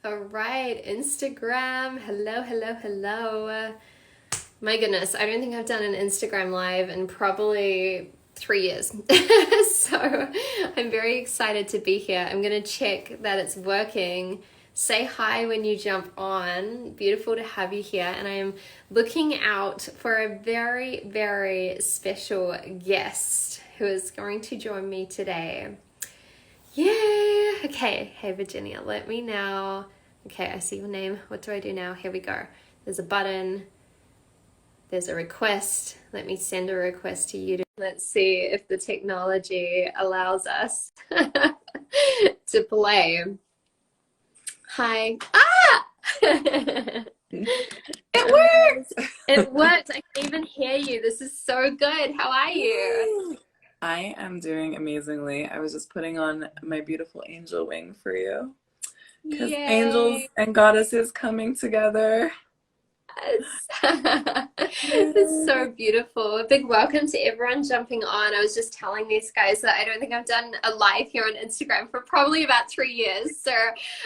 All right, Instagram. Hello, hello, hello. My goodness, I don't think I've done an Instagram live in probably 3 years. So I'm very excited to be here. I'm going to check that it's working. Say hi when you jump on. Beautiful to have you here. And I am looking out for a very, very special guest who is going to join me today. Yeah. Okay. Hey, Virginia, let me know. Okay, I see your name. What do I do now? Here we go. There's a button. There's a request. Let me send a request to you. Let's see if the technology allows us to play. Hi. Ah! It worked! It worked. I can even hear you. This is so good. How are you? I am doing amazingly. I was just putting on my beautiful angel wing for you because angels Yay! and goddesses coming together. Yes. It's so beautiful. A big welcome to everyone jumping on. I was just telling these guys that I don't think I've done a live here on Instagram for probably about 3 years. So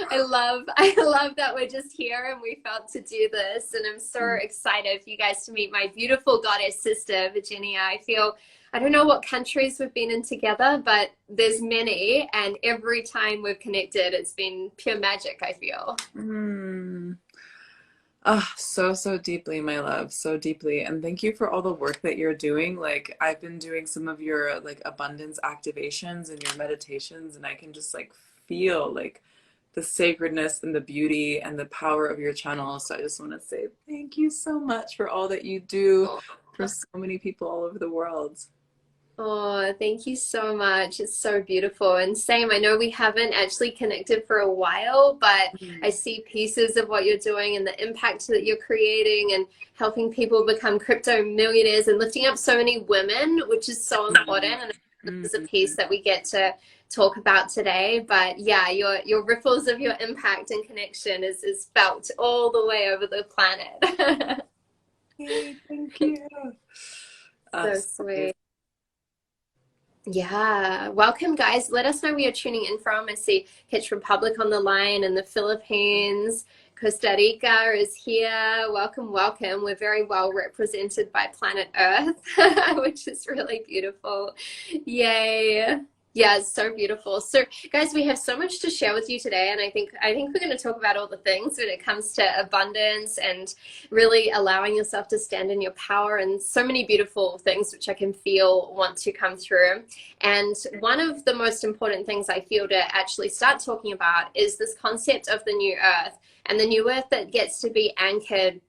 I love that we're just here and we felt to do this. And I'm so excited for you guys to meet my beautiful goddess sister, Virginia. I don't know what countries we've been in together, but there's many, and every time we've connected, it's been pure magic, I feel. Mm. Ah, so deeply, my love, so deeply. And thank you for all the work that you're doing. Like, I've been doing some of your like abundance activations and your meditations, and I can just like feel like the sacredness and the beauty and the power of your channel. So I just want to say thank you so much for all that you do for so many people all over the world. Oh, thank you so much. It's so beautiful. And same, I know we haven't actually connected for a while, but I see pieces of what you're doing and the impact that you're creating and helping people become crypto millionaires and lifting up so many women, which is so important. And this is a piece that we get to talk about today. But yeah, your ripples of your impact and connection is felt all the way over the planet. Yay, thank you. So sweet. Yeah, welcome guys. Let us know where you're tuning in from. I see Kitch Republic on the line and the Philippines. Costa Rica is here. Welcome, welcome. We're very well represented by planet Earth, which is really beautiful. Yay. Yeah, it's so beautiful. So, guys, we have so much to share with you today, and I think we're going to talk about all the things when it comes to abundance and really allowing yourself to stand in your power, and so many beautiful things which I can feel want to come through. And one of the most important things I feel to actually start talking about is this concept of the new earth, and the new earth that gets to be anchored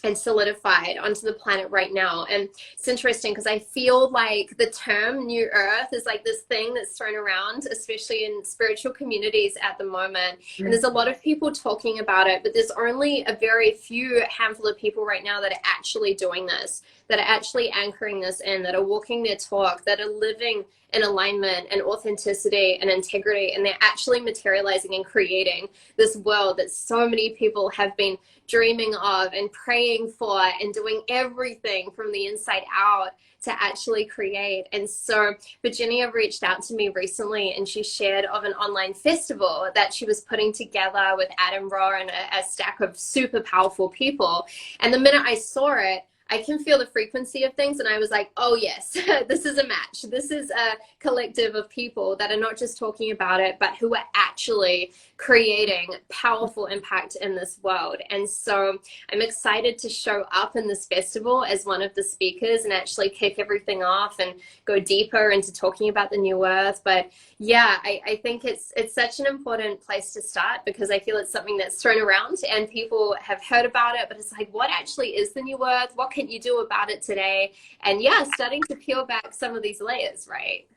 and solidified onto the planet right now. And it's interesting because I feel like the term new earth is like this thing that's thrown around, especially in spiritual communities at the moment. And there's a lot of people talking about it, but there's only a very few handful of people right now that are actually doing this, that are actually anchoring this in, that are walking their talk, that are living in alignment and authenticity and integrity, and they're actually materializing and creating this world that so many people have been dreaming of and praying for and doing everything from the inside out to actually create. And so Virginia reached out to me recently and she shared of an online festival that she was putting together with Adam Rohr and a stack of super powerful people. And the minute I saw it, I can feel the frequency of things, and I was like, oh yes, this is a match. This is a collective of people that are not just talking about it, but who are actually creating powerful impact in this world. And so I'm excited to show up in this festival as one of the speakers and actually kick everything off and go deeper into talking about the new earth. But yeah, I think it's such an important place to start, because I feel it's something that's thrown around and people have heard about it, but it's like, what actually is the new earth? What can you do about it today? And yeah, starting to peel back some of these layers, right?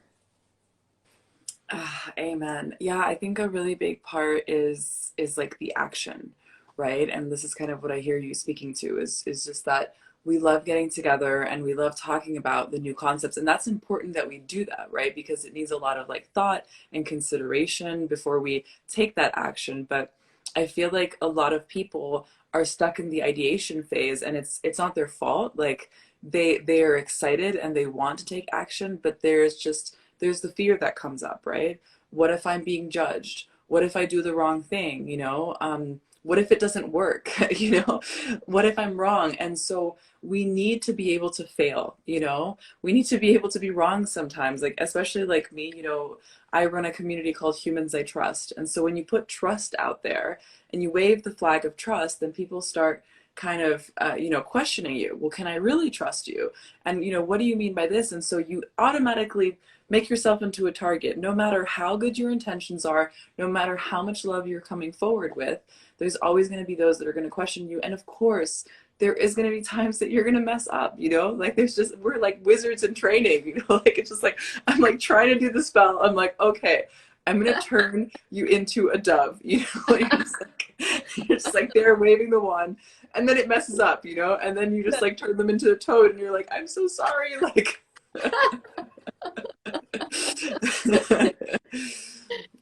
Amen. Yeah, I think a really big part is like the action, right? And this is kind of what I hear you speaking to is just that we love getting together and we love talking about the new concepts. And that's important that we do that, right? Because it needs a lot of like thought and consideration before we take that action. But I feel like a lot of people are stuck in the ideation phase, and it's not their fault. Like they are excited and they want to take action, but there's the fear that comes up, right? What if I'm being judged? what if I do the wrong thing? What if it doesn't work? What if I'm wrong? And so we need to be able to fail, we need to be able to be wrong sometimes, like, especially like me, I run a community called Humans I Trust. And so when you put trust out there and you wave the flag of trust, then people start kind of, questioning you. Well, can I really trust you? And, what do you mean by this? And so you automatically make yourself into a target, no matter how good your intentions are, no matter how much love you're coming forward with. There's always going to be those that are going to question you. And of course, there is going to be times that you're going to mess up, like we're like wizards in training, like it's just like, I'm like trying to do the spell. I'm like, okay, I'm going to turn you into a dove, you're just like there waving the wand, and then it messes up, and then you just like turn them into a toad and you're like, I'm so sorry. Like,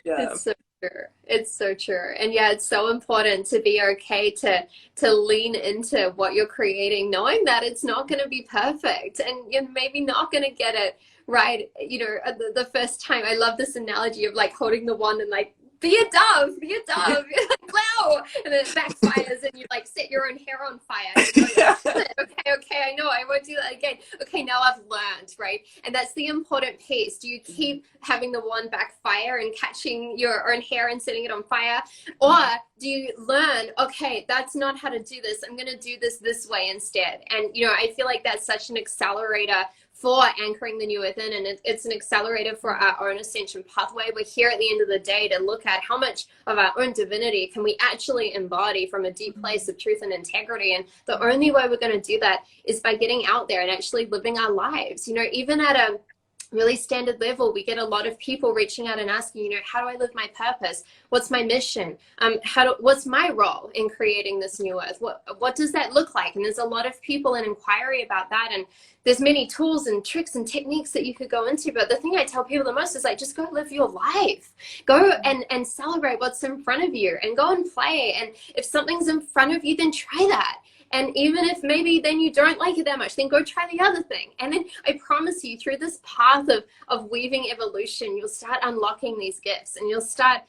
yeah. It's so true. It's so true. And yeah, it's so important to be okay to lean into what you're creating, knowing that it's not going to be perfect and you're maybe not going to get it right, the first time. I love this analogy of like holding the wand and like, be a dove, be a dove. You're like, wow. And then it backfires and you like set your own hair on fire. Okay, I know, I won't do that again. Okay, now I've learned, right? And that's the important piece. Do you keep having the wand backfire and catching your own hair and setting it on fire? Or do you learn, okay, that's not how to do this. I'm going to do this way instead. And, I feel like that's such an accelerator for anchoring the new within, and it's an accelerator for our own ascension pathway. We're here at the end of the day to look at how much of our own divinity can we actually embody from a deep place of truth and integrity. And the only way we're going to do that is by getting out there and actually living our lives. Even at a really standard level, we get a lot of people reaching out and asking, how do I live my purpose? What's my mission? What's my role in creating this new earth? What does that look like? And there's a lot of people in inquiry about that. And there's many tools and tricks and techniques that you could go into. But the thing I tell people the most is like, just go live your life. Go and celebrate what's in front of you and go and play. And if something's in front of you, then try that. And even if maybe then you don't like it that much, then go try the other thing. And then I promise you, through this path of weaving evolution, you'll start unlocking these gifts and you'll start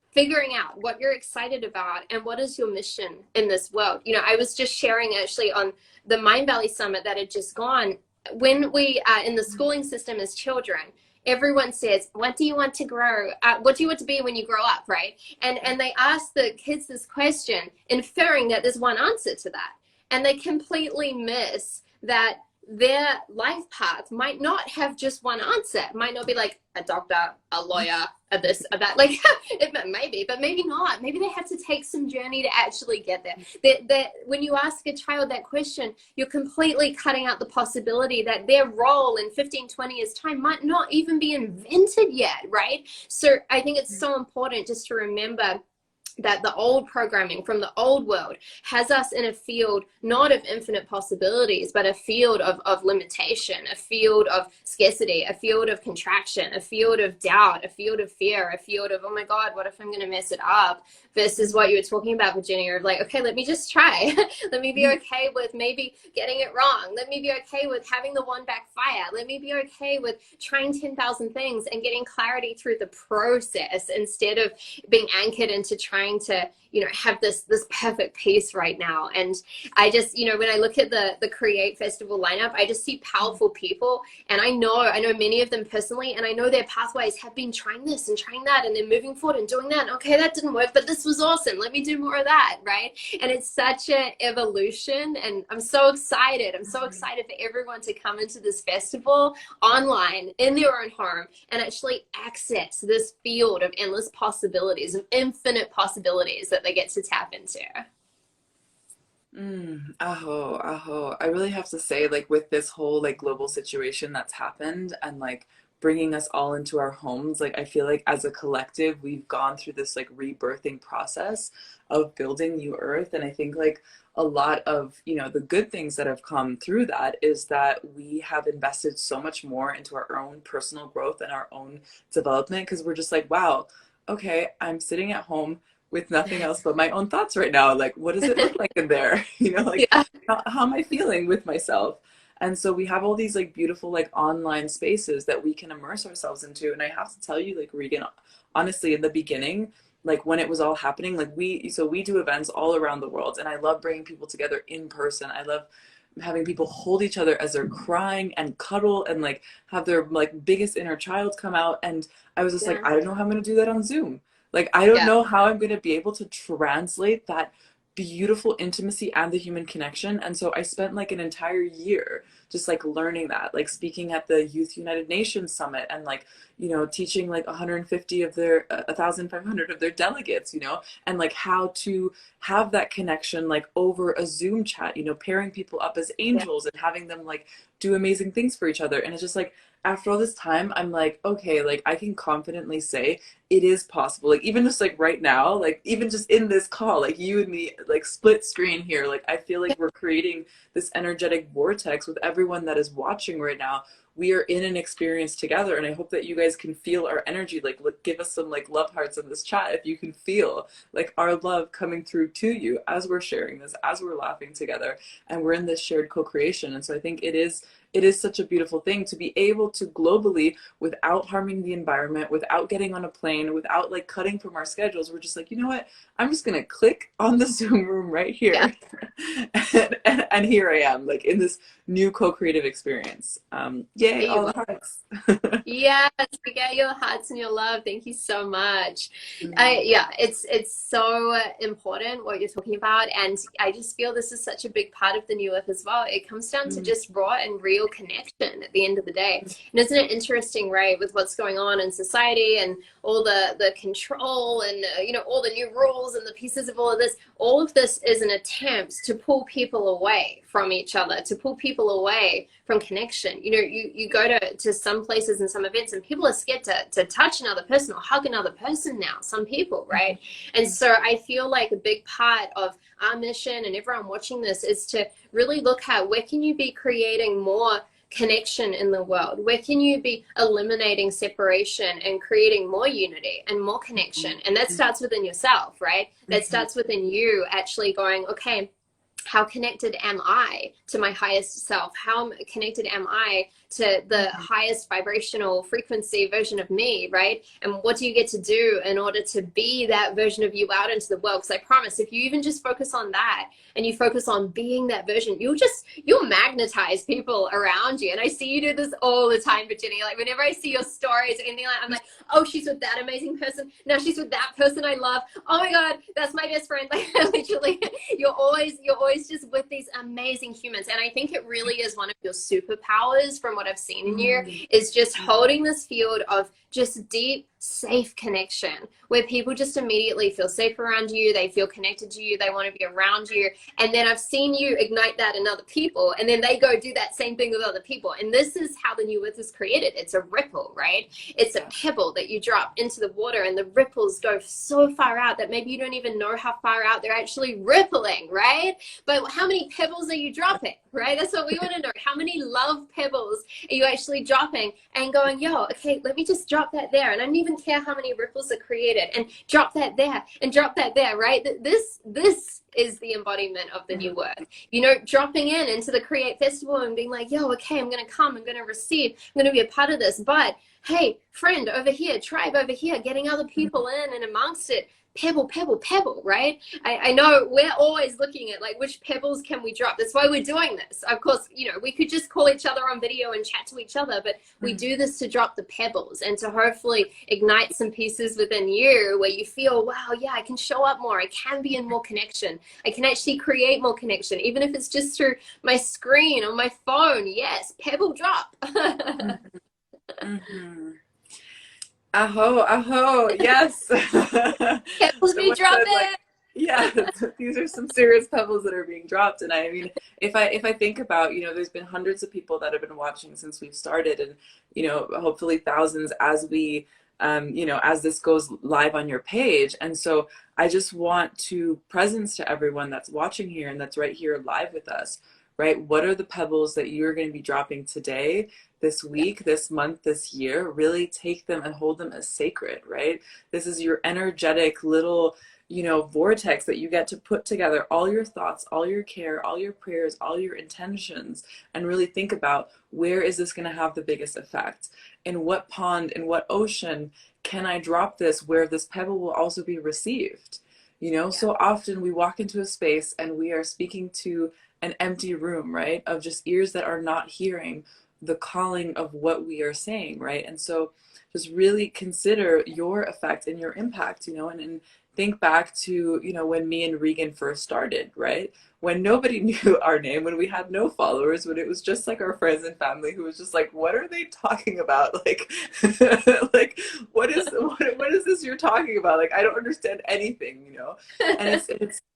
figuring out what you're excited about and what is your mission in this world. I was just sharing actually on the Mind Valley Summit that had just gone. When we are in the schooling system as children, everyone says, what do you want to grow? What do you want to be when you grow up, right? And they ask the kids this question, inferring that there's one answer to that. And they completely miss that their life path might not have just one answer. It might not be like a doctor, a lawyer, a this, a that. Like, it may be, but maybe not. Maybe they have to take some journey to actually get there. When you ask a child that question, you're completely cutting out the possibility that their role in 15, 20 years' time might not even be invented yet, right? So I think it's so important just to remember that the old programming from the old world has us in a field not of infinite possibilities, but a field of limitation, a field of scarcity, a field of contraction, a field of doubt, a field of fear, a field of, oh my God, what if I'm going to mess it up? Versus what you were talking about, Virginia, of like, okay, let me just try. Let me be okay with maybe getting it wrong. Let me be okay with having the one backfire. Let me be okay with trying 10,000 things and getting clarity through the process instead of being anchored into trying to, have this perfect piece right now. And I just, when I look at the Create Festival lineup, I just see powerful people. And I know many of them personally, and I know their pathways have been trying this and trying that, and they're moving forward and doing that. And okay, that didn't work, but this was awesome. Let me do more of that, right? And it's such an evolution, and I'm so excited. I'm so excited for everyone to come into this festival online in their own home and actually access this field of endless possibilities, of infinite possibilities that they get to tap into. Aho. I really have to say, like, with this whole like global situation that's happened and like bringing us all into our homes, like I feel like as a collective we've gone through this like rebirthing process of building new earth. And I think like a lot of the good things that have come through that is that we have invested so much more into our own personal growth and our own development, because we're just like, wow, okay, I'm sitting at home with nothing else but my own thoughts right now. Like, what does it look like in there? Like, Yeah. how am I feeling with myself? And so we have all these like beautiful like online spaces that we can immerse ourselves into. And I have to tell you, like, Regan, honestly, in the beginning, like when it was all happening, like we do events all around the world, and I love bringing people together in person. I love having people hold each other as they're crying and cuddle and like have their like biggest inner child come out. And I was just like, Yeah. I don't know how I'm going to do that on Zoom. Like, I don't Yeah. know how I'm going to be able to translate that beautiful intimacy and the human connection. And so I spent like an entire year just like learning that, like speaking at the Youth United Nations Summit and like, you know, teaching like 150 of their 1,500 of their delegates, you know, and like how to have that connection like over a Zoom chat, you know, pairing people up as Yeah. angels and having them like do amazing things for each other. And it's just like, after all this time, I'm like, okay, like I can confidently say it is possible. Like even just like right now, like even just in this call, like you and me, like split screen here, like I feel like we're creating this energetic vortex with everyone that is watching right now. We are in an experience together, and I hope that you guys can feel our energy. Like, give us some like love hearts in this chat if you can feel like our love coming through to you as we're sharing this, as we're laughing together, and we're in this shared co-creation. And so I think it is such a beautiful thing to be able to globally, without harming the environment, without getting on a plane, without like cutting from our schedules. We're just like, you know what? I'm just gonna click on the Zoom room right Yeah. here, and here I am, like in this new co-creative experience. Yay, There you all go. the hearts. Yes, we get your hearts and your love. Thank you so much. Mm, Yeah, it's so important what you're talking about, and I just feel this is such a big part of the new earth as well. It comes down to mm, just raw and real connection at the end of the day. And isn't it interesting, right, with what's going on in society and all the control and you know, all the new rules and the pieces of all of this. All of this is an attempt to pull people away from each other, to pull people away from connection. You know, you go to some places and some events and people are scared to touch another person or hug another person now, some people, right? And so I feel like a big part of our mission and everyone watching this is to really look at where can you be creating more connection in the world? Where can you be eliminating separation and creating more unity and more connection? And that starts within yourself, right? That starts within you actually going, okay, how connected am I to my highest self? How connected am I to the highest vibrational frequency version of me, right? And what do you get to do in order to be that version of you out into the world? Because I promise, if you even just focus on that and you focus on being that version, you'll magnetize people around you. And I see you do this all the time, Virginia. Like whenever I see your stories or anything like that, I'm like, oh, she's with that amazing person. Now she's with that person I love. Oh my God, that's my best friend. Like literally, you're always just with these amazing humans. And I think it really is one of your superpowers from what I've seen in you, is just holding this field of just deep, safe connection where people just immediately feel safe around you. They feel connected to you. They want to be around you. And then I've seen you ignite that in other people. And then they go do that same thing with other people. And this is how the new earth is created. It's a ripple, right? It's a pebble that you drop into the water, and the ripples go so far out that maybe you don't even know how far out they're actually rippling, right? But how many pebbles are you dropping, right? That's what we want to know. How many love pebbles are you actually dropping and going, yo, okay, let me just drop that there. And I don't even care how many ripples are created, and drop that there and drop that there, right? This is the embodiment of the new earth. You know, dropping into the Create Festival and being like, yo, okay, I'm going to come, I'm going to receive, I'm going to be a part of this. But hey, friend over here, tribe over here, getting other people in and amongst it. Pebble, pebble, pebble, right? I know we're always looking at like which pebbles can we drop. That's why we're doing this. Of course, you know, we could just call each other on video and chat to each other, but we do this to drop the pebbles and to hopefully ignite some pieces within you where you feel, wow, yeah, I can show up more. I can be in more connection. I can actually create more connection, even if it's just through my screen on my phone. Yes, pebble drop. mm-hmm. Aho, aho, yes. Pebbles be Someone said like, dropping. yeah, these are some serious pebbles that are being dropped. And I mean, if I think about, you know, there's been hundreds of people that have been watching since we've started, and you know, hopefully thousands as we you know, as this goes live on your page. And so I just want to presence to everyone that's watching here and that's right here live with us, right? What are the pebbles that you're going to be dropping today, this week, this month, this year? Really take them and hold them as sacred, right? This is your energetic little vortex that you get to put together all your thoughts, all your care, all your prayers, all your intentions, and really think about, where is this going to have the biggest effect? In what pond, in what ocean can I drop this where this pebble will also be received? So often we walk into a space and we are speaking to an empty room, right? Of just ears that are not hearing the calling of what we are saying, right? And so just really consider your effect and your impact, and think back to, when me and Regan first started, right? When nobody knew our name, when we had no followers, when it was just like our friends and family who was just like, what are they talking about? Like, like, what is this you're talking about? Like, I don't understand anything, And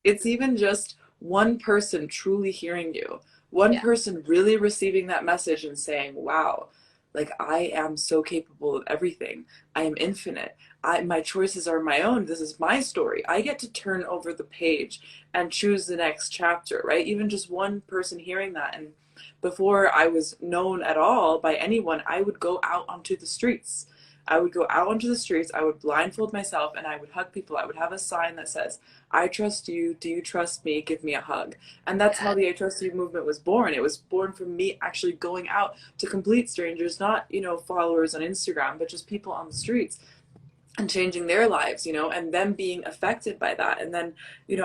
it's even just one person truly hearing you, one person really receiving that message and saying, wow, like, I am so capable of everything. I am infinite. My choices are my own. This is my story. I get to turn over the page and choose the next chapter, right? Even just one person hearing that. And before I was known at all by anyone, I would go out onto the streets. I would go out onto the streets, I would blindfold myself, and I would hug people. I would have a sign that says, I trust you, do you trust me, give me a hug. And that's how the I Trust You movement was born. It was born from me actually going out to complete strangers, not, followers on Instagram, but just people on the streets, and changing their lives, and them being affected by that. And then,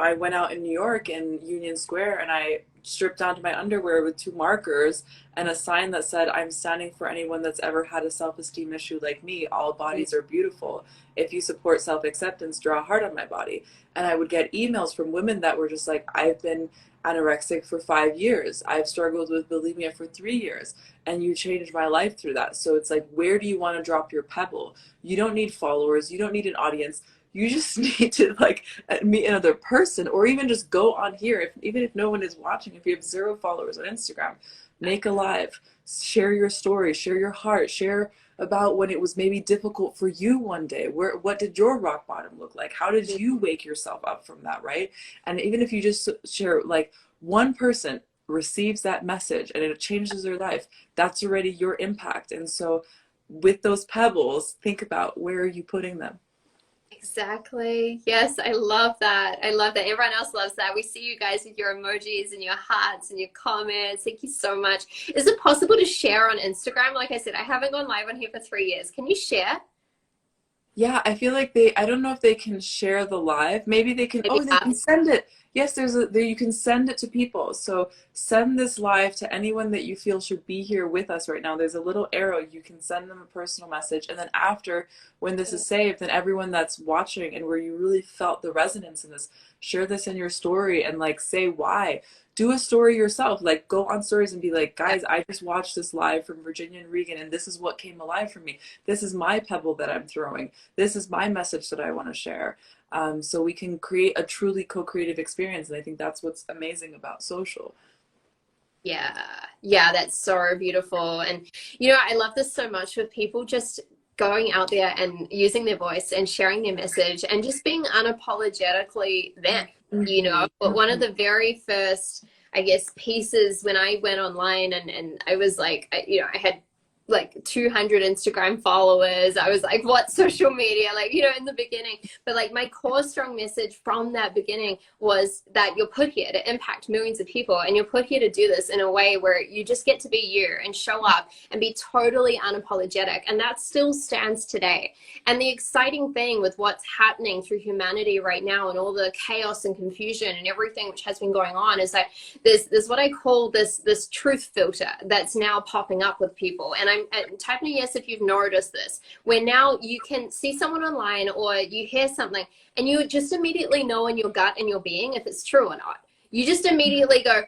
I went out in New York in Union Square, and I stripped down to my underwear with 2 markers and a sign that said, I'm standing for anyone that's ever had a self-esteem issue like me. All bodies are beautiful. If you support self-acceptance, draw a heart on my body. And I would get emails from women that were just like, I've been anorexic for 5 years. I've struggled with bulimia for 3 years, and you changed my life through that. So it's like, where do you want to drop your pebble? You don't need followers. You don't need an audience. You just need to meet another person, or even just go on here. Even if no one is watching, if you have 0 followers on Instagram, make a live, share your story, share your heart, share about when it was maybe difficult for you one day. What did your rock bottom look like? How did you wake yourself up from that, right? And even if you just share, like, one person receives that message and it changes their life, that's already your impact. And so with those pebbles, think about, where are you putting them? Exactly. Yes, I love that. I love that. Everyone else loves that. We see you guys with your emojis and your hearts and your comments. Thank you so much. Is it possible to share on Instagram? Like I said, I haven't gone live on here for 3 years. Can you share? Yeah, I feel like I don't know if they can share the live. Maybe they can, Maybe oh, they can send it. Yes, you can send it to people. So send this live to anyone that you feel should be here with us right now. There's a little arrow. You can send them a personal message. And then after, when this is saved, then everyone that's watching and where you really felt the resonance in this, share this in your story and say why. Do a story yourself. Go on stories and be like, guys, I just watched this live from Virginia and Regan, and this is what came alive for me. This is my pebble that I'm throwing. This is my message that I want to share. So we can create a truly co-creative experience. And I think that's what's amazing about social. Yeah, that's so beautiful. And, I love this so much with people just going out there and using their voice and sharing their message and just being unapologetically them. But one of the very first, I guess, pieces when I went online and I was like, I had 200 Instagram followers. I was like, what social media? In the beginning. But my core strong message from that beginning was that you're put here to impact millions of people, and you're put here to do this in a way where you just get to be you and show up and be totally unapologetic. And that still stands today. And the exciting thing with what's happening through humanity right now and all the chaos and confusion and everything which has been going on is that there's what I call this truth filter that's now popping up with people. And I'm typing yes if you've noticed this, where now you can see someone online or you hear something and you just immediately know in your gut and your being if it's true or not. You just immediately go,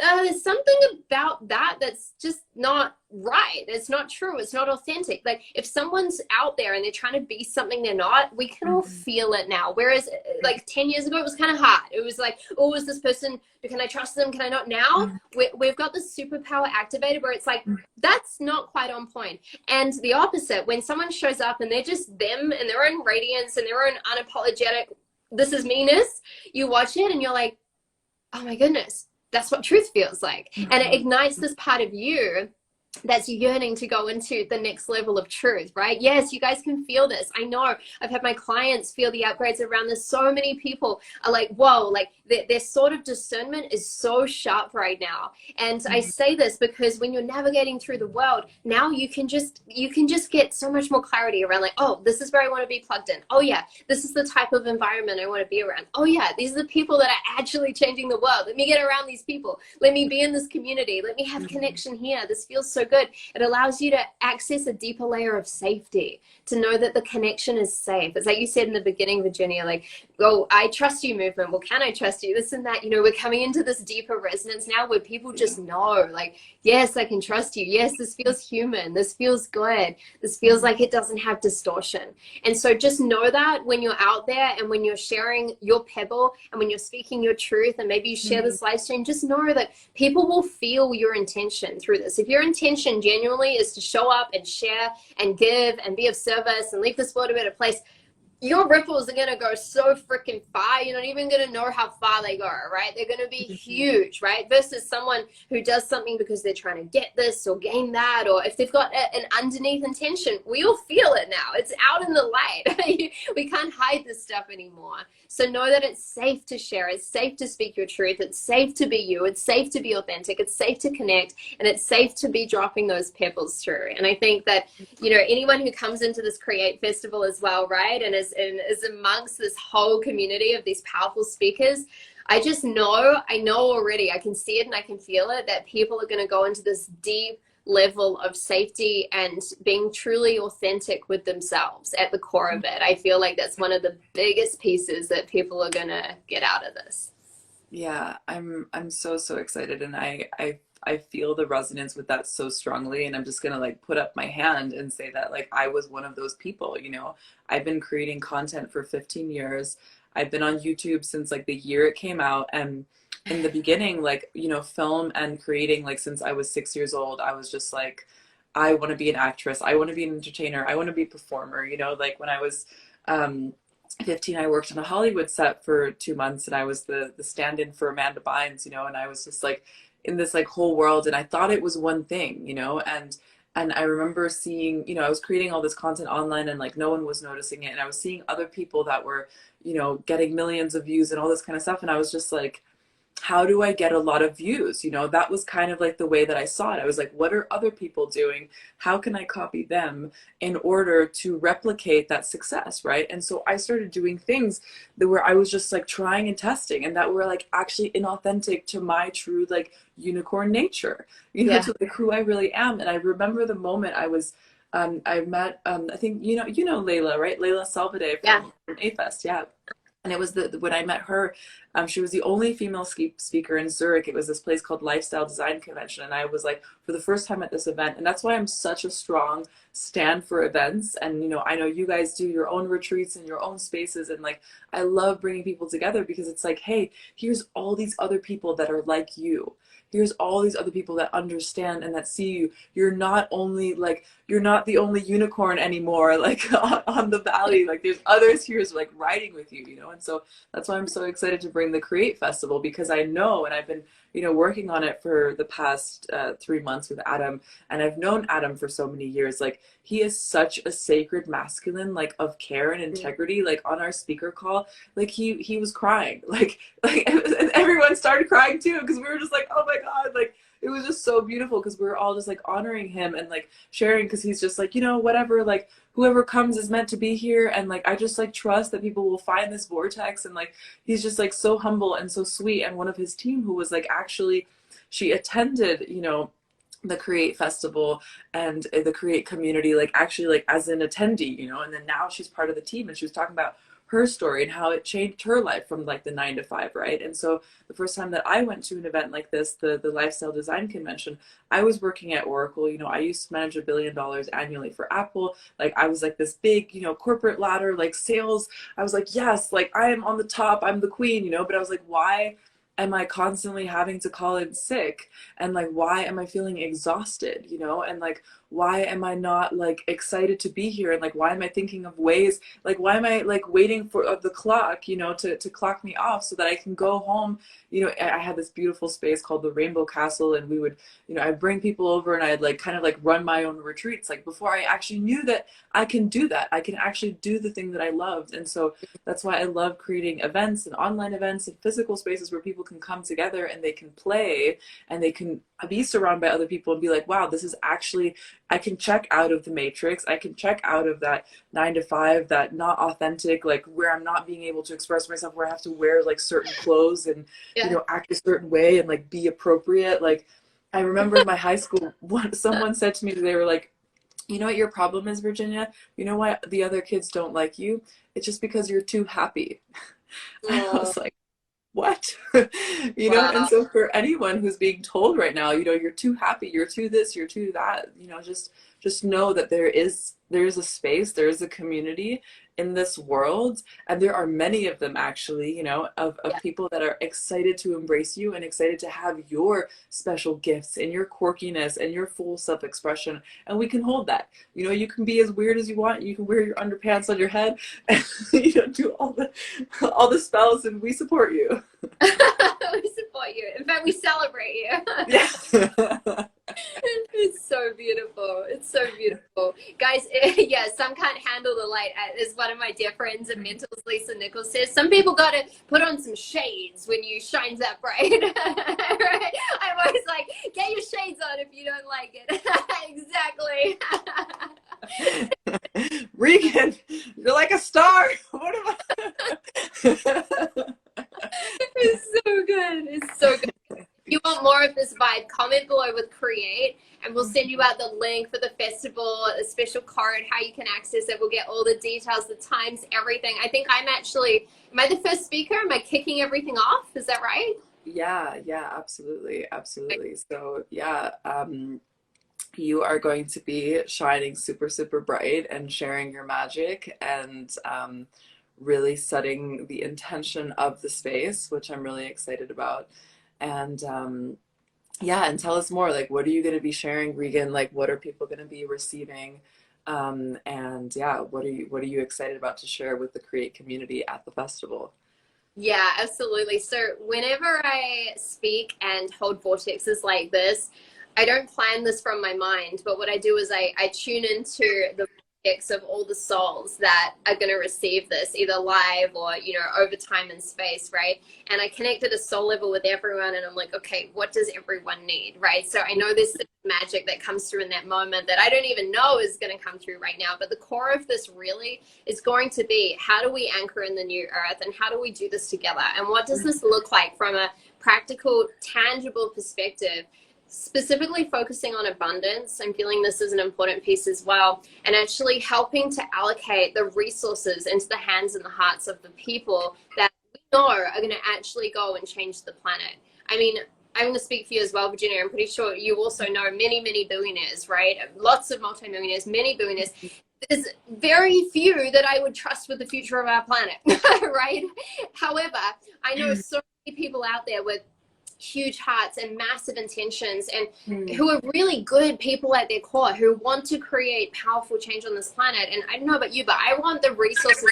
there's something about that that's just not right. It's not true. It's not authentic. If someone's out there and they're trying to be something they're not, we can all feel it now. Whereas 10 years ago, it was kind of hard. It was like, oh, is this person, can I trust them? Can I not? Now we've got this superpower activated where it's like, that's not quite on point. And the opposite, when someone shows up and they're just them and their own radiance and their own unapologetic, this is meanness, you watch it and you're like, oh my goodness, that's what truth feels like. And it ignites this part of you that's yearning to go into the next level of truth, right? Yes, you guys can feel this. I know I've had my clients feel the upgrades around this. So many people are like, whoa, like their sort of discernment is so sharp right now. And I say this because when you're navigating through the world, now you can just get so much more clarity around like, oh, this is where I want to be plugged in. Oh yeah, this is the type of environment I want to be around. Oh yeah, these are the people that are actually changing the world. Let me get around these people. Let me be in this community. Let me have connection here. This feels so good. It allows you to access a deeper layer of safety, to know that the connection is safe. It's like you said in the beginning, Virginia, like, oh, I trust you movement. Well, can I trust you? This and that. You know, we're coming into this deeper resonance now where people just know, like, yes, I can trust you. Yes, this feels human. This feels good. This feels like it doesn't have distortion. And so just know that when you're out there and when you're sharing your pebble and when you're speaking your truth and maybe you share this live stream, just know that people will feel your intention through this. If your intention genuinely is to show up and share and give and be of service and leave this world a better place, your ripples are going to go so freaking far. You're not even going to know how far they go, right? They're going to be huge, right? Versus someone who does something because they're trying to get this or gain that, or if they've got an underneath intention, we all feel it now. It's out in the light. We can't hide this stuff anymore. So know that it's safe to share. It's safe to speak your truth. It's safe to be you. It's safe to be authentic. It's safe to connect, and it's safe to be dropping those pebbles through. And I think that, you know, anyone who comes into this Create Festival as well, right, and is amongst this whole community of these powerful speakers, I know already, I can see it and I can feel it, that people are going to go into this deep level of safety and being truly authentic with themselves at the core of it. I feel like that's one of the biggest pieces that people are going to get out of this. Yeah, I'm so excited, and I feel the resonance with that so strongly, and I'm just gonna like put up my hand and say that like I was one of those people, you know. I've been creating content for 15 years. I've been on YouTube since like the year it came out, and in the beginning, like, you know, film and creating, like since I was 6 years old, I was just like, I want to be an actress, I want to be an entertainer, I want to be a performer, you know. Like when I was 15, I worked on a Hollywood set for 2 months, and I was the stand-in for Amanda Bynes, you know, and I was just like in this like whole world, and I thought it was one thing, you know. And I remember seeing, you know, I was creating all this content online and like no one was noticing it, and I was seeing other people that were, you know, getting millions of views and all this kind of stuff, and I was just like, how do I get a lot of views? You know, that was kind of like the way that I saw it. I was like, what are other people doing? How can I copy them in order to replicate that success, right? And so I started doing things that where I was just like trying and testing, and that were like actually inauthentic to my true like unicorn nature, you know, to like who I really am. And I remember the moment I was I met I think you know Layla, right? Layla Salvade from A-Fest, yeah. And it was when I met her, she was the only female speaker in Zurich. It was this place called Lifestyle Design Convention. And I was like, for the first time at this event. And that's why I'm such a strong stand for events. And, you know, I know you guys do your own retreats and your own spaces. And like, I love bringing people together because it's like, hey, here's all these other people that are like you. Here's all these other people that understand and that see you. You're not only like, you're not the only unicorn anymore, like on the valley. Like there's others here like riding with you, you know? And so that's why I'm so excited to bring the Create Festival, because I know, and I've been, you know, working on it for the past 3 months with Adam, and I've known Adam for so many years. Like he is such a sacred masculine, like of care and integrity. Like on our speaker call, like he was crying, like and everyone started crying too, because we were just like, oh my God, like it was just so beautiful, because we were all just like honoring him and like sharing, because he's just like, you know, whatever, like whoever comes is meant to be here, and like I just like trust that people will find this vortex. And like he's just like so humble and so sweet. And one of his team who was like, actually she attended, you know, the Create Festival and the Create community, like actually like as an attendee, you know, and then now she's part of the team, and she was talking about her story and how it changed her life from like the 9 to 5, right? And so the first time that I went to an event like this, the Lifestyle Design Convention, I was working at Oracle. You know, I used to manage $1 billion annually for Apple. Like I was like this big, you know, corporate ladder, like sales. I was like, yes, like I am on the top, I'm the queen, you know. But I was like, why am I constantly having to call in sick? And like, why am I feeling exhausted, you know? And like, why am I not like excited to be here? And like, why am I thinking of ways, like, why am I like waiting for the clock, you know, to clock me off so that I can go home? You know, I had this beautiful space called the Rainbow Castle, and we would, you know, I'd bring people over and I'd like kind of like run my own retreats, like before I actually knew that I can do that. I can actually do the thing that I loved. And so that's why I love creating events and online events and physical spaces where people can come together and they can play and they can be surrounded by other people and be like, wow, this is actually, I can check out of the matrix. I can check out of that 9 to 5, that not authentic, like where I'm not being able to express myself, where I have to wear like certain clothes and, you know, act a certain way and like be appropriate. Like I remember in my high school, someone said to me, they were like, you know what your problem is, Virginia? You know why the other kids don't like you? It's just because you're too happy. And I Oh, was like, what? You know, and wow. so for anyone who's being told right now, you know, you're too happy, you're too this, you're too that, you know, just know that there is a space, there is a community in this world, and there are many of them actually, you know, of Yeah. people that are excited to embrace you and excited to have your special gifts and your quirkiness and your full self-expression, and we can hold that. You know, you can be as weird as you want, you can wear your underpants on your head and you know, do all the spells, and we support you. We support you. In fact, we celebrate you. Yeah. It's so beautiful. It's so beautiful. Guys, yeah, some can't handle the light. As one of my dear friends and mentors, Lisa Nichols, says, some people got to put on some shades when you shine that bright. Right? I'm always like, get your shades on if you don't like it. Exactly. Regan, you're like a star. What am I? It's so good. It's so good. If you want more of this vibe, comment below with create, and we'll send you out the link for the festival, a special code, how you can access it. We'll get all the details, the times, everything. I think I'm actually, am I the first speaker? Am I kicking everything off? Is that right? Yeah, yeah, absolutely, absolutely. So yeah, you are going to be shining super, super bright and sharing your magic and really setting the intention of the space, which I'm really excited about. And yeah, and tell us more. Like, what are you going to be sharing, Regan? Like, what are people going to be receiving? And yeah, what are you excited about to share with the Create community at the festival? Yeah, absolutely. So whenever I speak and hold vortexes like this, I don't plan this from my mind, but what I do is I tune into the vortex of all the souls that are going to receive this, either live or, you know, over time and space, right? And I connect at a soul level with everyone, and I'm like, okay, what does everyone need, right? So I know there's magic that comes through in that moment that I don't even know is going to come through right now, but the core of this really is going to be, how do we anchor in the new earth, and how do we do this together, and what does this look like from a practical, tangible perspective, specifically focusing on abundance. I'm feeling this is an important piece as well, and actually helping to allocate the resources into the hands and the hearts of the people that we know are going to actually go and change the planet. I mean, I'm going to speak for you as well, Virginia. I'm pretty sure you also know many, many billionaires, right? Lots of multimillionaires, many billionaires. There's very few that I would trust with the future of our planet, right? However, I know so many people out there with huge hearts and massive intentions, and who are really good people at their core, who want to create powerful change on this planet. And I don't know about you, but I want the resources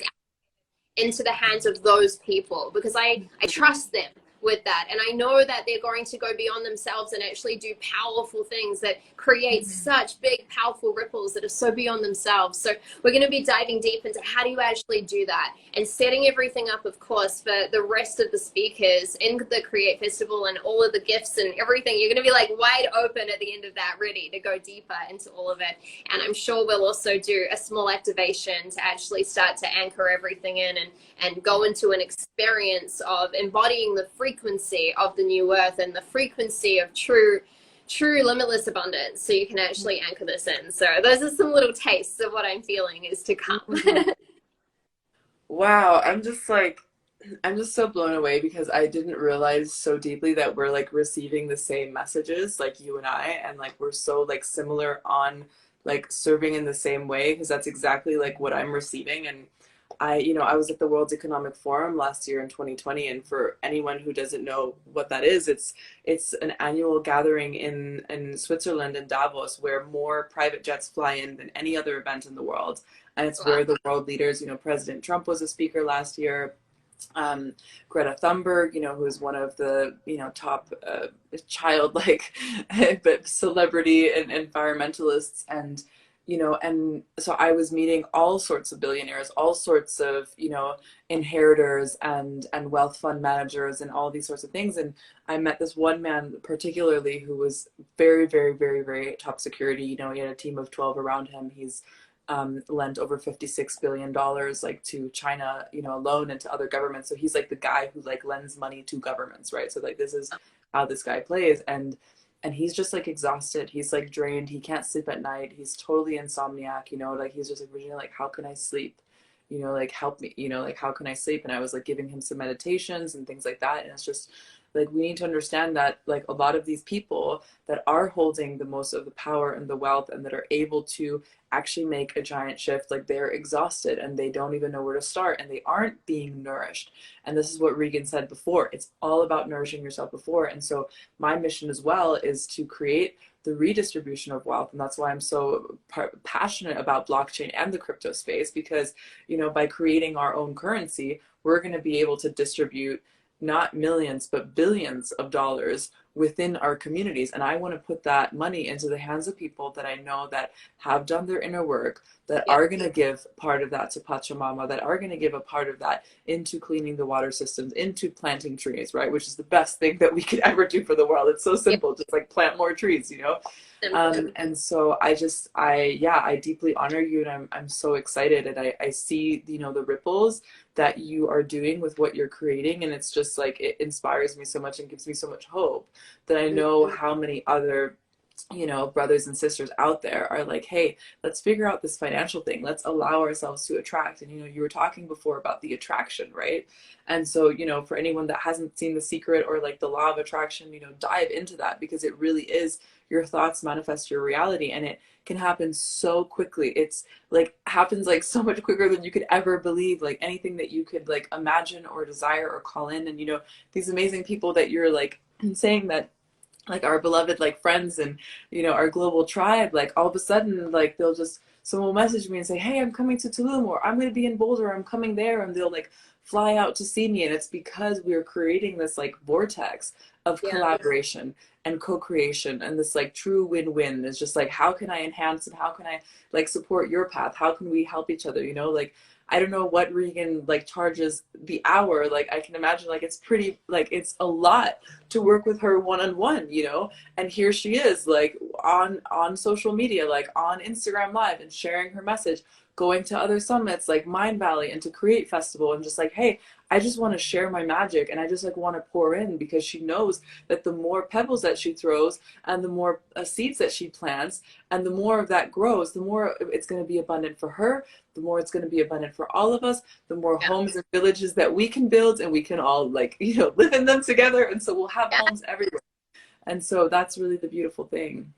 into the hands of those people, because I trust them with that, and I know that they're going to go beyond themselves and actually do powerful things that create such big powerful ripples that are so beyond themselves. So we're going to be diving deep into how do you actually do that, and setting everything up, of course, for the rest of the speakers in the Create Festival and all of the gifts and everything. You're going to be like wide open at the end of that, ready to go deeper into all of it. And I'm sure we'll also do a small activation to actually start to anchor everything in, and go into an experience of embodying the frequency of the new earth and the frequency of true limitless abundance, so you can actually anchor this in. So those are some little tastes of what I'm feeling is to come. Wow, I'm just so blown away because I didn't realize so deeply that we're like receiving the same messages, like you and like we're so like similar on like serving in the same way, because that's exactly like what I'm receiving. And I was at the World Economic Forum last year in 2020, and for anyone who doesn't know what that is, it's an annual gathering in Switzerland, in Davos, where more private jets fly in than any other event in the world. And it's where the world leaders, President Trump was a speaker last year. Greta Thunberg, who is one of the, top childlike but celebrity and environmentalists. And so I was meeting all sorts of billionaires, all sorts of, inheritors and wealth fund managers and all these sorts of things. And I met this one man particularly who was very, very, very, very top security. He had a team of 12 around him. He's lent over $56 billion like to China, alone, and to other governments. So he's like the guy who like lends money to governments, right? So like this is how this guy plays. And he's just like exhausted. He's like drained. He can't sleep at night. He's totally insomniac, like he's just like, Virginia, like, how can I sleep? Like, help me, like, how can I sleep? And I was like giving him some meditations and things like that. And it's just like, we need to understand that like a lot of these people that are holding the most of the power and the wealth and that are able to actually make a giant shift, like they're exhausted and they don't even know where to start and they aren't being nourished. And this is what Regan said before. It's all about nourishing yourself before. And so my mission as well is to create the redistribution of wealth. And that's why I'm so passionate about blockchain and the crypto space, because, by creating our own currency, we're going to be able to distribute not millions, but billions of dollars within our communities. And I want to put that money into the hands of people that I know that have done their inner work, that are going to give part of that to Pachamama, that are going to give a part of that into cleaning the water systems, into planting trees, right? Which is the best thing that we could ever do for the world. It's so simple, just like plant more trees, And so I deeply honor you, and I'm so excited, and I see, the ripples that you are doing with what you're creating, and it's just like, it inspires me so much and gives me so much hope that I know how many other brothers and sisters out there are like, hey, let's figure out this financial thing. Let's allow ourselves to attract. And, you were talking before about the attraction, right? And so, for anyone that hasn't seen The Secret or like the law of attraction, dive into that, because it really is your thoughts manifest your reality, and it can happen so quickly. It's like happens like so much quicker than you could ever believe, like anything that you could like imagine or desire or call in. And, these amazing people that you're like saying that, like our beloved like friends and our global tribe, like all of a sudden like someone will message me and say, hey, I'm coming to Tulum, or I'm going to be in Boulder, I'm coming there, and they'll like fly out to see me. And it's because we're creating this like vortex of collaboration and co-creation, and this like true win-win. Is just like, how can I enhance and how can I like support your path? How can we help each other? Like, I don't know what Regan like charges the hour. Like I can imagine like it's pretty, like it's a lot to work with her one-on-one, and here she is like on social media, like on Instagram Live, and sharing her message, going to other summits like Mind Valley and to Create Festival, and just like, hey, I just want to share my magic, and I just like want to pour in, because she knows that the more pebbles that she throws and the more seeds that she plants and the more of that grows, the more it's going to be abundant for her, the more it's going to be abundant for all of us, the more homes and villages that we can build, and we can all like, live in them together. And so we'll have homes everywhere. And so that's really the beautiful thing.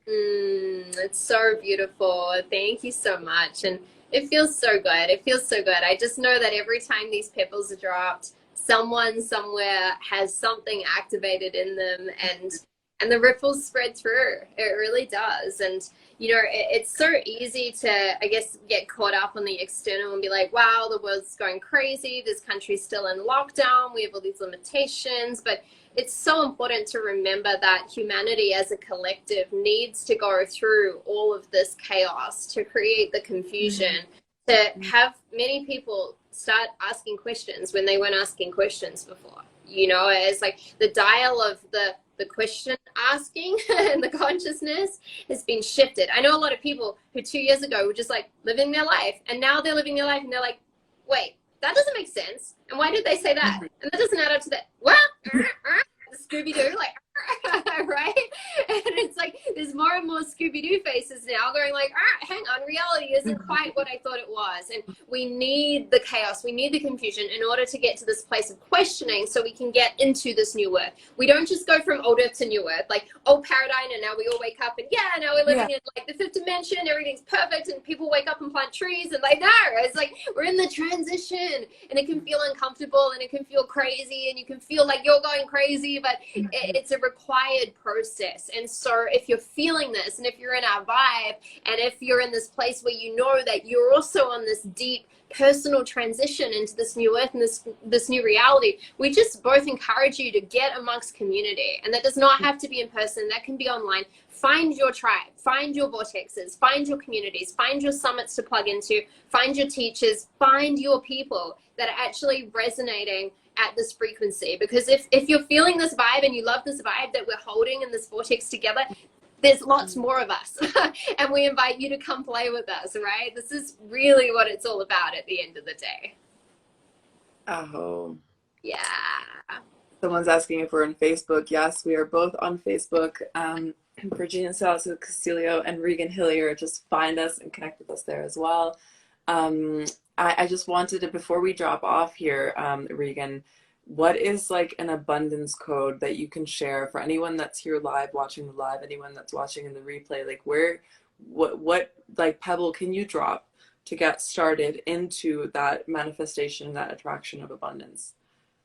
It's so beautiful. Thank you so much. And it feels so good. It feels so good. I just know that every time these pebbles are dropped, someone somewhere has something activated in them, and the ripples spread through. It really does. And it's so easy to, I guess, get caught up on the external and be like, wow, the world's going crazy, this country's still in lockdown, we have all these limitations. But it's so important to remember that humanity as a collective needs to go through all of this chaos to create the confusion, to have many people start asking questions when they weren't asking questions before. It's like the dial of the question asking and the consciousness has been shifted. I know a lot of people who 2 years ago were just like living their life, and now they're living their life and they're like, wait, that doesn't make sense. And why did they say that? And that doesn't add up to that. What? Scooby-Doo, like, right? And it's like there's more and more Scooby-Doo faces now going like, hang on, reality isn't quite what I thought it was. And we need the chaos, we need the confusion in order to get to this place of questioning so we can get into this new earth. We don't just go from old earth to new earth, like old paradigm, and now we all wake up and yeah, now we're living in like the fifth dimension, everything's perfect, and people wake up and plant trees, and like, no, it's like we're in the transition, and it can feel uncomfortable, and it can feel crazy, and you can feel like you're going crazy, but it's a required process. And so if you're feeling this, and if you're in our vibe, and if you're in this place where you know that you're also on this deep personal transition into this new earth and this new reality, we just both encourage you to get amongst community. And that does not have to be in person, that can be online. Find your tribe, find your vortexes, find your communities, find your summits to plug into, find your teachers, find your people that are actually resonating at this frequency. Because if you're feeling this vibe and you love this vibe that we're holding in this vortex together, there's lots more of us. And we invite you to come play with us, right? This is really what it's all about at the end of the day. Oh. Yeah. Someone's asking if we're on Facebook. Yes, we are both on Facebook. Virginia Salas Kastilio and Regan Hillyer. Just find us and connect with us there as well. I just wanted to, before we drop off here, Regan, what is like an abundance code that you can share for anyone that's here live, watching the live, anyone that's watching in the replay? Like what like pebble can you drop to get started into that manifestation, that attraction of abundance?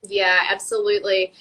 Yeah, absolutely.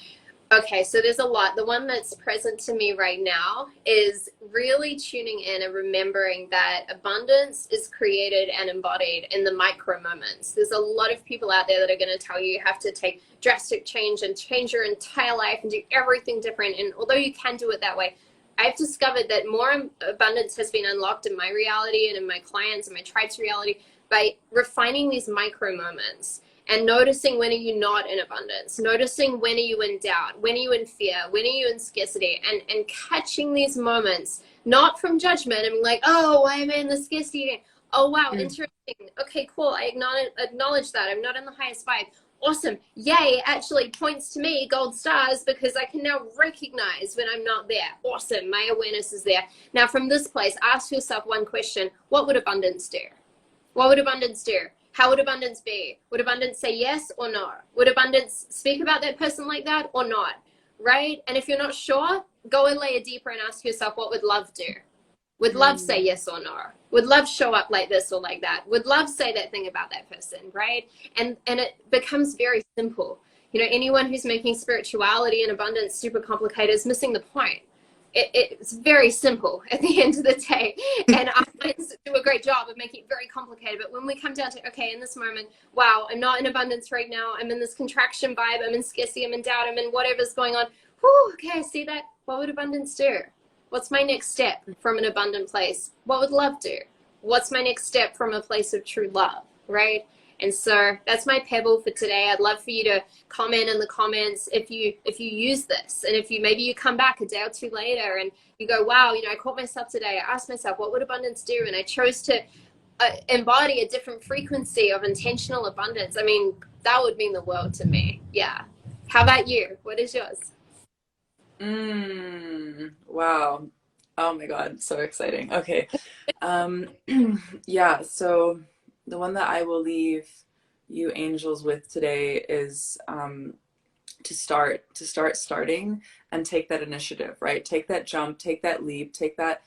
Okay, so there's a lot. The one that's present to me right now is really tuning in and remembering that abundance is created and embodied in the micro moments. There's a lot of people out there that are going to tell you have to take drastic change and change your entire life and do everything different. And although you can do it that way, I've discovered that more abundance has been unlocked in my reality and in my clients and my tribe's reality by refining these micro moments. And noticing, when are you not in abundance? Noticing, when are you in doubt? When are you in fear? When are you in scarcity? And catching these moments, not from judgment. I'm like, oh, why am I in the scarcity? Oh, wow, interesting. Okay, cool. I acknowledge that. I'm not in the highest vibe. Awesome. Yay, actually points to me, gold stars, because I can now recognize when I'm not there. Awesome. My awareness is there. Now, from this place, ask yourself one question. What would abundance do? What would abundance do? How would abundance be? Would abundance say yes or no? Would abundance speak about that person like that or not? Right? And if you're not sure, go a layer deeper and ask yourself, what would love do? Would love say yes or no? Would love show up like this or like that? Would love say that thing about that person, right? And it becomes very simple. You know, anyone who's making spirituality and abundance super complicated is missing the point. It's very simple at the end of the day. And our minds do a great job of making it very complicated. But when we come down to, okay, in this moment, wow, I'm not in abundance right now. I'm in this contraction vibe. I'm in scarcity. I'm in doubt. I'm in whatever's going on. Whew, okay, I see that. What would abundance do? What's my next step from an abundant place? What would love do? What's my next step from a place of true love, right? And so that's my pebble for today. I'd love for you to comment in the comments if you use this, and if you maybe you come back a day or two later and you go, wow, you know, I caught myself today. I asked myself, what would abundance do? And I chose to embody a different frequency of intentional abundance. I mean, that would mean the world to me. Yeah. How about you? What is yours? Wow. Oh my God, so exciting. Okay. Yeah, so the one that I will leave you angels with today is to starting and take that initiative, right? Take that jump, take that leap, take that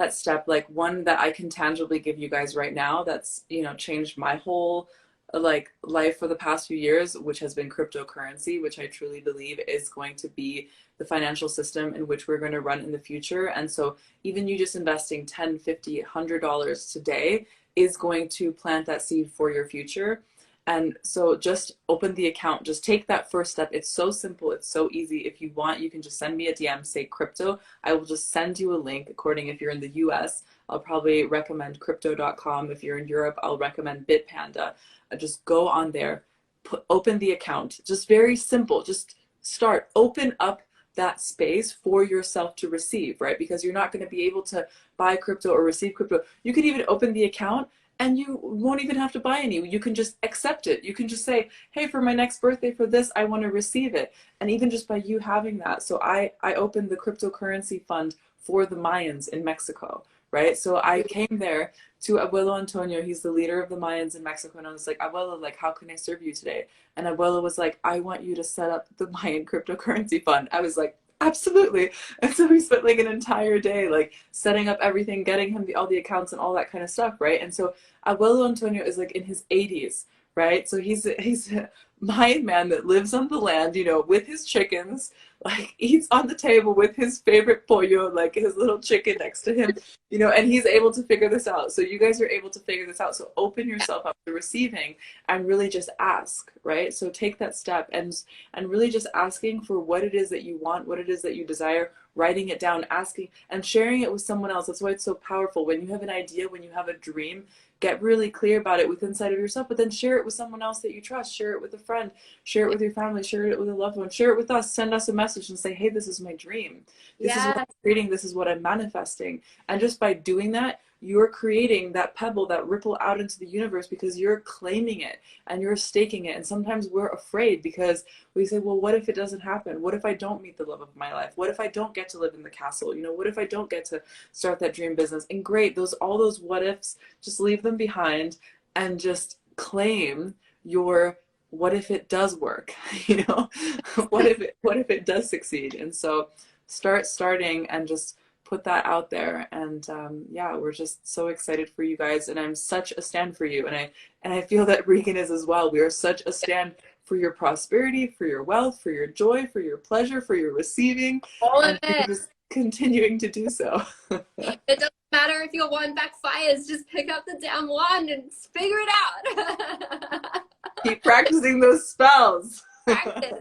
step, like one that I can tangibly give you guys right now that's, you know, changed my whole like life for the past few years, which has been cryptocurrency, which I truly believe is going to be the financial system in which we're going to run in the future. And so even you just investing $10, $50, $100 today is going to plant that seed for your future. And so just open the account, just take that first step. It's so simple, it's so easy. If you want, you can just send me a DM, say crypto. I will just send you a link. According, if you're in the US, I'll probably recommend crypto.com. If you're in Europe, I'll recommend Bitpanda. Just go on there, open the account. Just very simple, just start, open up that space for yourself to receive, right? Because you're not going to be able to buy crypto or receive crypto. You could even open the account and you won't even have to buy any. You can just accept it. You can just say, hey, for my next birthday for this, I want to receive it. And even just by you having that. So I opened the cryptocurrency fund for the Mayans in Mexico, right? So I came there to Abuelo Antonio. He's the leader of the Mayans in Mexico. And I was like, Abuelo, like, how can I serve you today? And Abuelo was like, I want you to set up the Mayan cryptocurrency fund. I was like, absolutely. And so we spent like an entire day like setting up everything, getting him all the accounts and all that kind of stuff, right? And so Abuelo Antonio is like in his 80s, right? So he's a Mayan man that lives on the land, you know, with his chickens, like eats on the table with his favorite pollo, like his little chicken next to him, you know, and he's able to figure this out. So you guys are able to figure this out. So open yourself up to receiving and really just ask, right? So take that step and really just asking for what it is that you want, what it is that you desire, writing it down, asking and sharing it with someone else. That's why it's so powerful. When you have an idea, when you have a dream, get really clear about it within inside of yourself, but then share it with someone else that you trust. Share it with a friend, share it with your family, share it with a loved one, share it with us, send us a message and say, hey, this is my dream. This is what I'm creating. This is what I'm manifesting. And just by doing that, you're creating that pebble, that ripple out into the universe because you're claiming it and you're staking it. And sometimes we're afraid because we say, well, what if it doesn't happen? What if I don't meet the love of my life? What if I don't get to live in the castle? You know, what if I don't get to start that dream business? And great, all those what ifs, just leave them behind and just claim your what if it does work? You know, what if it does succeed? And so starting and just put that out there. And yeah, we're just so excited for you guys, and I'm such a stand for you, and I feel that Regan is as well. We are such a stand for your prosperity, for your wealth, for your joy, for your pleasure, for your receiving, all of and it. just continuing to do so. It doesn't matter if your one backfires, just pick up the damn one and figure it out. Keep practicing those spells. Practice.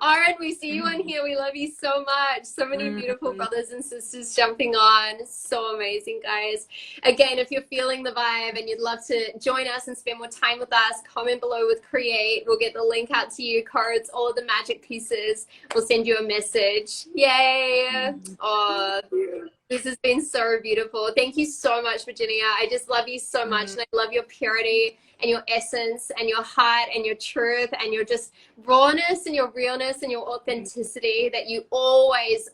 Aaron, we see you on here. We love you so much. So many beautiful brothers and sisters jumping on. So amazing, guys. Again, if you're feeling the vibe and you'd love to join us and spend more time with us, comment below with Create. We'll get the link out to you, cards, all of the magic pieces. We'll send you a message. Yay. Oh, this has been so beautiful. Thank you so much, Virginia. I just love you so much, and I love your purity and your essence and your heart and your truth and your just rawness and your realness and your authenticity that you always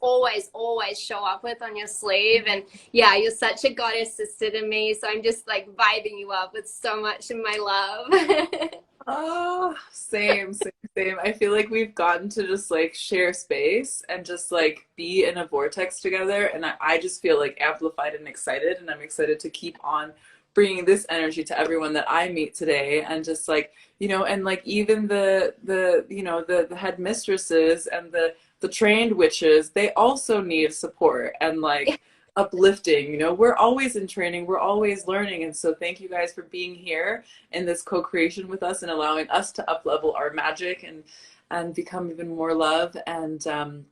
show up with on your sleeve. And yeah, you're such a goddess sister to me, so I'm just like vibing you up with so much in my love. Oh, same. I feel like we've gotten to just like share space and just like be in a vortex together, and I just feel like amplified and excited, and I'm excited to keep on bringing this energy to everyone that I meet today. And just like, you know, and like even the you know, the headmistresses and the trained witches, they also need support and like uplifting. You know, we're always in training, we're always learning. And so thank you guys for being here in this co-creation with us and allowing us to up level our magic and become even more love. And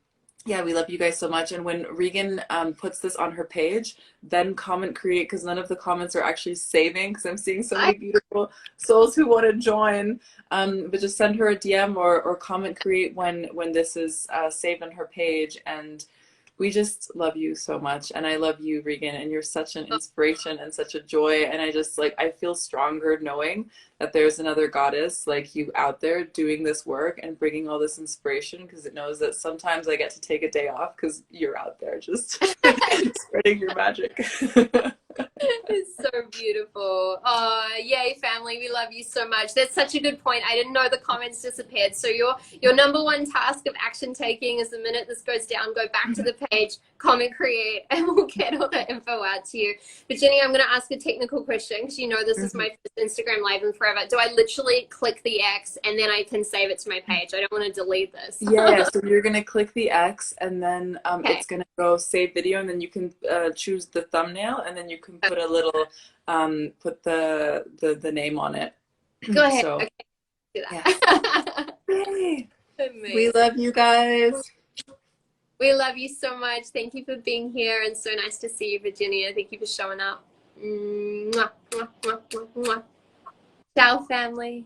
yeah, we love you guys so much. And when Regan puts this on her page, then comment Create, because none of the comments are actually saving, because I'm seeing so many beautiful souls who want to join. But just send her a DM or comment Create when this is saved on her page. And we just love you so much. And I love you, Regan, and you're such an inspiration and such a joy. And I just like, I feel stronger knowing that there's another goddess like you out there doing this work and bringing all this inspiration, because it knows that sometimes I get to take a day off because you're out there just spreading your magic. It's so beautiful. Oh, yay, family. We love you so much. That's such a good point. I didn't know the comments disappeared. So your number one task of action taking is the minute this goes down, go back to the page, comment Create, and we'll get all the info out to you. Virginia, I'm going to ask a technical question, because you know this is my first Instagram live in forever. Do I literally click the X and then I can save it to my page? I don't want to delete this. Yeah, so you're going to click the X, and then it's going to go save video, and then you can choose the thumbnail, and then you can put a little put the name on it. Go ahead. So, okay, do that. yeah. Yay. Amazing. We love you guys. We love you so much. Thank you for being here, and so nice to see you, Virginia. Thank you for showing up. Mwah, mwah, mwah, mwah, mwah. Ciao, family.